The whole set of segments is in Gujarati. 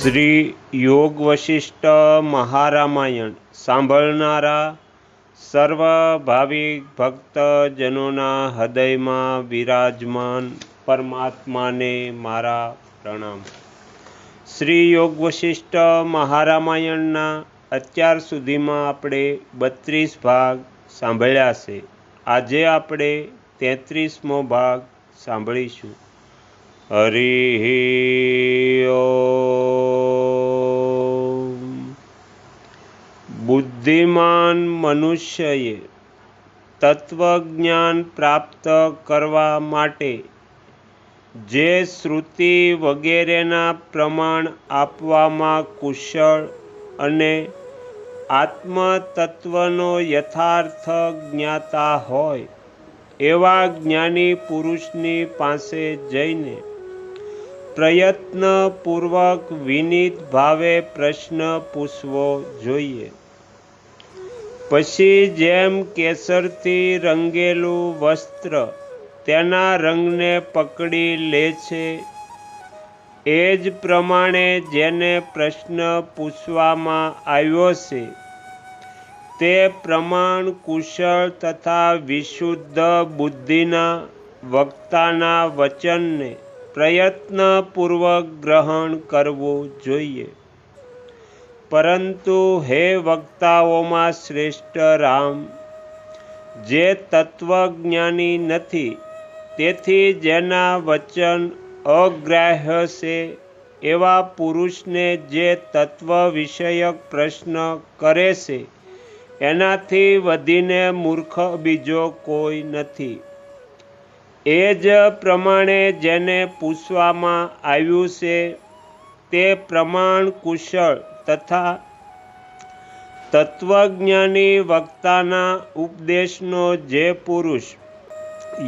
શ્રી યોગ વશિષ્ઠ મહારામાયણ સાંભળનારા સર્વ ભાવિક ભક્તજનોના હૃદયમાં વિરાજમાન પરમાત્માને મારા પ્રણામ। શ્રી યોગ વશિષ્ઠ મહારામાયણના અત્યાર સુધીમાં આપણે 32 ભાગ સાંભળ્યા છે। આજે આપણે 33મો ભાગ સાંભળીશું। હરિ ઓમ। બુદ્ધિમાન મનુષ્યએ તત્વજ્ઞાન પ્રાપ્ત કરવા માટે જે શ્રુતિ વગેરેના પ્રમાણ આપવામાં કુશળ અને આત્મતત્વનો યથાર્થ જ્ઞાતા હોય એવા જ્ઞાની પુરુષની પાસે જઈને પ્રયત્નપૂર્વક વિનીત ભાવે પ્રશ્ન પૂછવો જોઈએ। પછી જેમ કેસરથી રંગેલું વસ્ત્ર તેના રંગને પકડી લે છે, એ જ પ્રમાણે જેને પ્રશ્ન પૂછવામાં આવ્યો છે તે પ્રમાણ કુશળ તથા વિશુદ્ધ બુદ્ધિના વક્તાના વચનને પ્રયત્નપૂર્વક ગ્રહણ કરવું જોઈએ। પરંતુ હે વક્તાઓમાં શ્રેષ્ઠ રામ, જે તત્વજ્ઞાની નથી, તેથી જેના વચન અગ્રાહ્ય છે એવા પુરુષને જે તત્વ વિષયક પ્રશ્ન કરે છે એનાથી વધીને મૂર્ખ બીજો કોઈ નથી। એ જ પ્રમાણે જેને પૂછવામાં આવ્યું છે તે પ્રમાણ કુશળ તથા તત્વજ્ઞાની વક્તાના ઉપદેશનો જે પુરુષ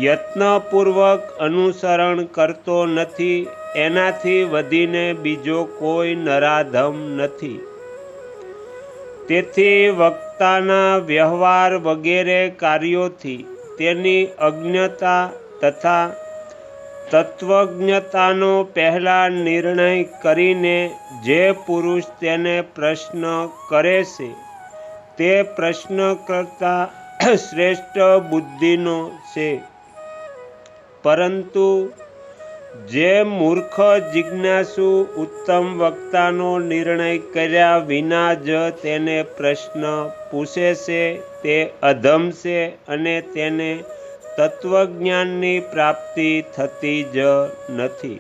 યત્નપૂર્વક અનુસરણ કરતો નથી એનાથી વધીને બીજો કોઈ નરાધમ નથી। તેથી વક્તાના વ્યવહાર વગેરે કાર્યોથી તેની અજ્ઞતા તથા તત્વજ્ઞતાનો પહેલા નિર્ણય કરીને જે પુરુષ તેને પ્રશ્ન કરે છે તે પ્રશ્ન કરતા શ્રેષ્ઠ બુદ્ધિનો છે। પરંતુ જે મૂર્ખ જિજ્ઞાસુ ઉત્તમ વક્તાનો નિર્ણય કર્યા વિના જ તેને પ્રશ્ન પૂછે છે તે અધમ છે અને તેને તત્વજ્ઞાનની પ્રાપ્તિ થતી જ નથી।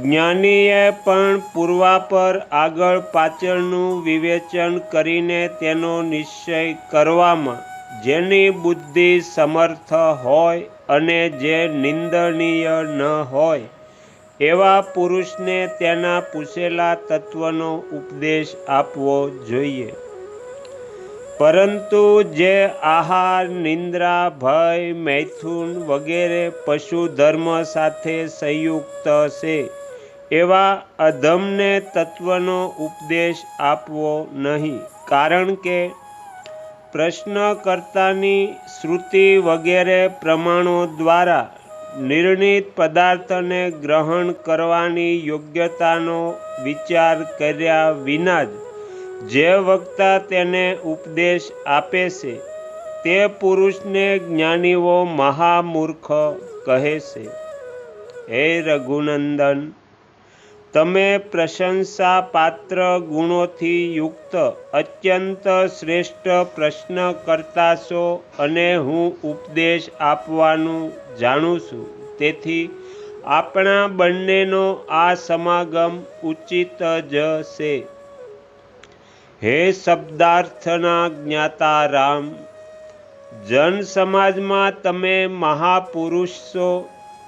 જ્ઞાનીએ પણ પૂર્વાપર આગળ પાછળનું વિવેચન કરીને તેનો નિશ્ચય કરવામાં જેની બુદ્ધિ સમર્થ હોય અને જે નિંદનીય ન હોય એવા પુરુષને તેના પૂછેલા તત્વનો ઉપદેશ આપવો જોઈએ। પરંતુ જે આહાર, નિંદ્રા, ભય, મૈથુન વગેરે પશુ ધર્મ સાથે સંયુક્ત છે એવા અધમને તત્વનો ઉપદેશ આપવો નહીં, કારણ કે પ્રશ્નકર્તાની શ્રુતિ વગેરે પ્રમાણો દ્વારા નિર્ણિત પદાર્થને ગ્રહણ કરવાની યોગ્યતાનો વિચાર કર્યા વિના જ જે વક્તા તેને ઉપદેશ આપે છે તે પુરુષને જ્ઞાનીઓ મહામૂર્ખ કહે છે। હે રઘુનંદન, તમે પ્રશંસા પાત્ર ગુણોથી યુક્ત અત્યંત શ્રેષ્ઠ પ્રશ્ન કરતા છો અને હું ઉપદેશ આપવાનું જાણું છું, તેથી આપણા બંનેનો આ સમાગમ ઉચિત જ છે। હે શબ્દાર્થના જ્ઞાતા રામ, જન સમાજમાં તમે મહાપુરુષ છો,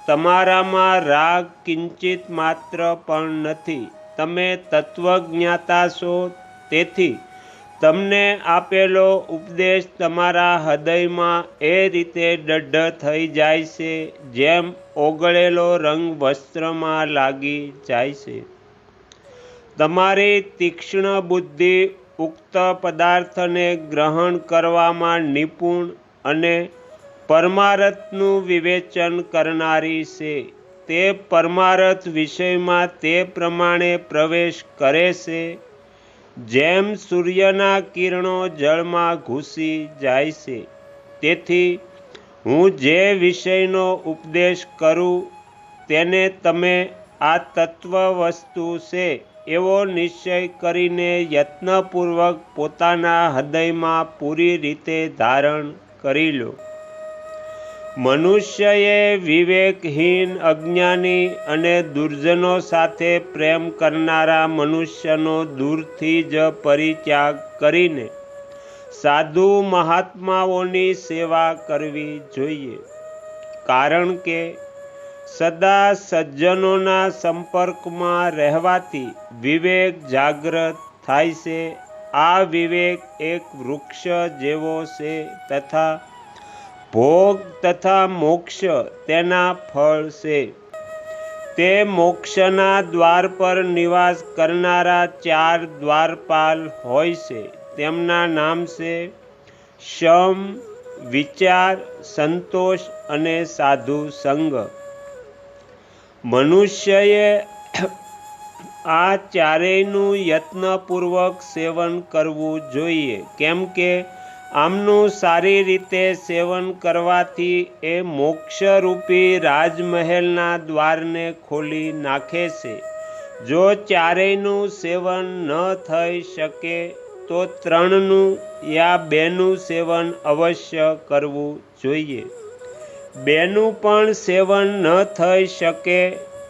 તમારામાં રાગ કિંચિત માત્ર પણ નથી, તમે તત્વજ્ઞાતા છો, તેથી તમને આપેલો ઉપદેશ તમારા હૃદયમાં એ રીતે દૃઢ થઈ જાય છે જેમ ઓગળેલો રંગ વસ્ત્રમાં લાગી જાય છે। તમારી તીક્ષ્ણ બુદ્ધિ ઉક્ત પદાર્થને ગ્રહણ કરવામાં નિપુણ અને પરમાર્થનું વિવેચન કરનારી છે। તે પરમાર્થ વિષયમાં તે પ્રમાણે પ્રવેશ કરે છે જેમ સૂર્યના કિરણો જળમાં ઘૂસી જાય છે. તેથી હું જે વિષયનો ઉપદેશ કરું તેને તમે આ તત્વ વસ્તુ છે એવો નિશ્ચય કરીને યત્નપૂર્વક પોતાના હૃદયમાં પૂરી રીતે ધારણ કરી લો. મનુષ્યએ વિવેકહીન, અજ્ઞાની અને દુર્જનો સાથે પ્રેમ કરનારા મનુષ્યનો દૂરથી જ પરિત્યાગ કરીને સાધુ મહાત્માઓની સેવા કરવી જોઈએ. કારણ કે સદા સજ્જનોના સંપર્કમાં રહેવાથી વિવેક જાગૃત થાય છે. આ વિવેક એક વૃક્ષ જેવો છે તથા ભોગ તથા મોક્ષ તેના ફળ છે. તે મોક્ષના દ્વાર પર નિવાસ કરનારા 4 દ્વારપાલ હોય છે. તેમના નામ છે શમ, વિચાર, સંતોષ અને સાધુ સંગ. મનુષ્યએ આ ચારેયનું યત્નપૂર્વક સેવન કરવું જોઈએ, કેમ કે આમનું સારી રીતે સેવન કરવાથી એ મોક્ષરૂપી રાજમહેલના દ્વારને ખોલી નાખે છે. જો ચારેયનું સેવન ન થઈ શકે તો 3નું યા 2નું સેવન અવશ્ય કરવું જોઈએ. 2નું પણ સેવન ન થઈ શકે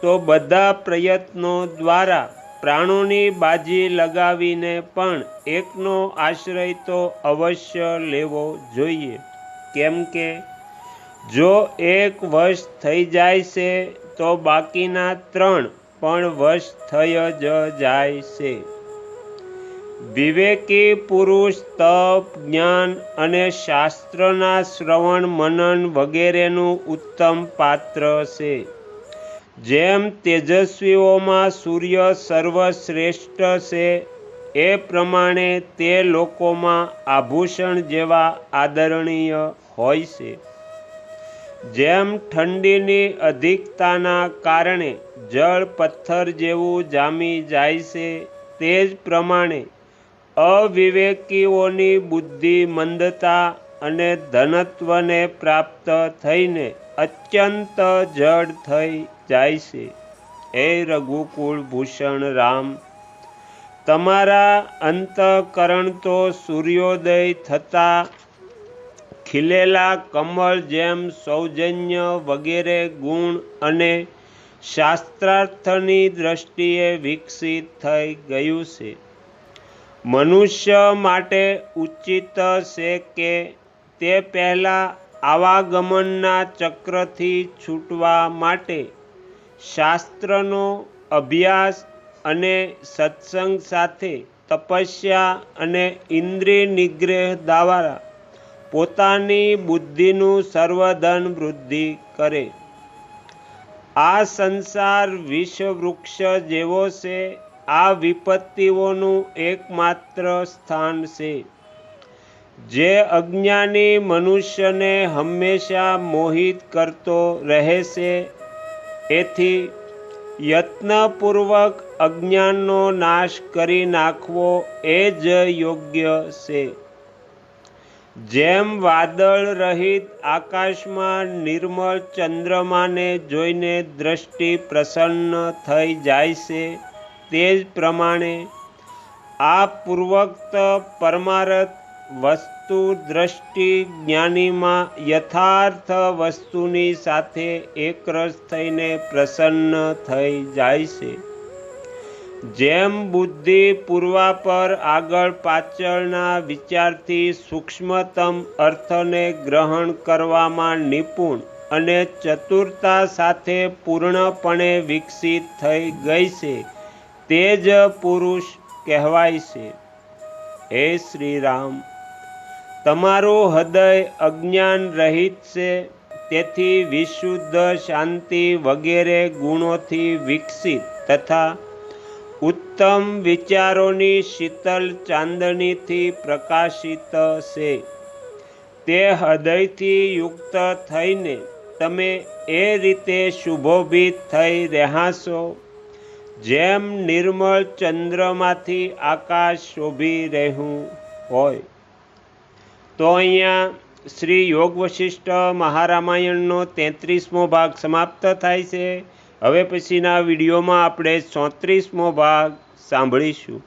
તો બધા પ્રયત્નો દ્વારા પ્રાણોની બાજી લગાવીને પણ એકનો આશ્રય તો અવશ્ય લેવો જોઈએ. કેમ કે જો એક વશ થઈ જાય છે તો બાકીના 3 પણ વશ થઈ જ જાય છે. વિવેકી પુરુષ તપ, જ્ઞાન અને શાસ્ત્રના શ્રવણ, મનન વગેરેનું ઉત્તમ પાત્ર છે. જેમ તેજસ્વીઓમાં સૂર્ય સર્વશ્રેષ્ઠ છે એ પ્રમાણે તે લોકોમાં આભૂષણ જેવા આદરણીય હોય છે. જેમ ઠંડીની અધિકતાના કારણે જળ પથ્થર જેવું જામી જાય છે, તે જ પ્રમાણે અવિવેકીઓની બુદ્ધિ મંદતા અને ધનત્વને પ્રાપ્ત થઈને અત્યંત જડ થઈ જાય છે. હે રઘુકુળ ભૂષણ રામ, તમારા અંતઃકરણ તો સૂર્યોદય થતાં ખીલેલા કમળ જેમ સૌજન્ય વગેરે ગુણ અને શાસ્ત્રાર્થની દ્રષ્ટિએ વિકસિત થઈ ગયું છે. મનુષ્ય માટે ઉચિત છે કે તે પહેલાં આવાગમનના ચક્રથી છૂટવા માટે શાસ્ત્રનો અભ્યાસ અને સત્સંગ સાથે તપસ્યા અને ઇન્દ્રિય નિગ્રહ દ્વારા પોતાની બુદ્ધિનું સર્વધન વૃદ્ધિ કરે. આ સંસાર વિષવૃક્ષ જેવો છે. આ વિપત્તિઓનું એકમાત્ર સ્થાન છે જે અજ્ઞાની મનુષ્યને હંમેશા મોહિત કરતો રહે છે. એથી યત્નપૂર્વક અજ્ઞાનનો નાશ કરી નાખવો એ જ યોગ્ય છે. જેમ વાદળ રહિત આકાશમાં નિર્મળ ચંદ્રમાને જોઈને દ્રષ્ટિ પ્રસન્ન થઈ જાય છે, તે જ પ્રમાણે આ પૂર્વોક્ત પરમાર્થ વસ્તુ દ્રષ્ટિ જ્ઞાનીમાં યથાર્થ વસ્તુની સાથે એકરસ થઈને પ્રસન્ન થઈ જાય છે. જેમ બુદ્ધિ પૂર્વાપર આગળ પાછળના વિચારથી સૂક્ષ્મતમ અર્થને ગ્રહણ કરવામાં નિપુણ અને ચતુરતા સાથે પૂર્ણપણે વિકસિત થઈ ગઈ છે, તે જ પુરુષ કહેવાય છે. હે શ્રી રામ, તમારું હૃદય અજ્ઞાન રહિત છે. તેથી વિશુદ્ધ શાંતિ વગેરે ગુણોથી વિકસિત તથા ઉત્તમ વિચારોની શીતલ ચાંદનીથી પ્રકાશિત છે. તે હૃદયથી યુક્ત થઈને તમે એ રીતે શુભોભિત થઈ રહ્યા છો જેમ નિર્મળ ચંદ્રમાંથી આકાશ શોભી રહ્યું હોય. તો અહીંયા શ્રી યોગ વશિષ્ઠ મહારામાયણનો 33મો ભાગ સમાપ્ત થાય છે. હવે પછીના વિડીયોમાં આપણે 34મો ભાગ સાંભળીશું.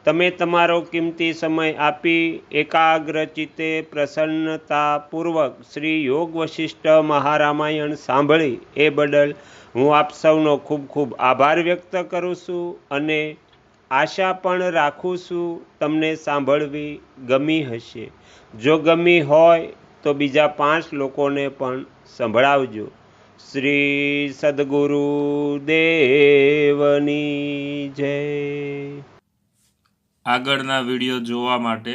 તમે તમારો કિંમતી સમય આપી એકાગ્રચિત્તે પ્રસન્નતાપૂર્વક શ્રી યોગ વશિષ્ઠ મહારામાયણ સાંભળી એ બદલ હું આપ સૌનો ખૂબ ખૂબ આભાર વ્યક્ત કરું છું અને આશા પણ રાખું છું તમને સાંભળવી ગમી હશે. જો ગમી હોય તો બીજા 5 લોકોને પણ સંભળાવજો. શ્રી સદગુરુ દેવની જય. આગળના વિડીયો જોવા માટે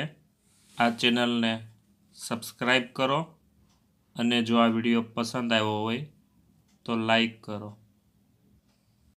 આ ચેનલને સબસ્ક્રાઈબ કરો અને જો આ વિડીયો પસંદ આવ્યો હોય તો લાઈક કરો.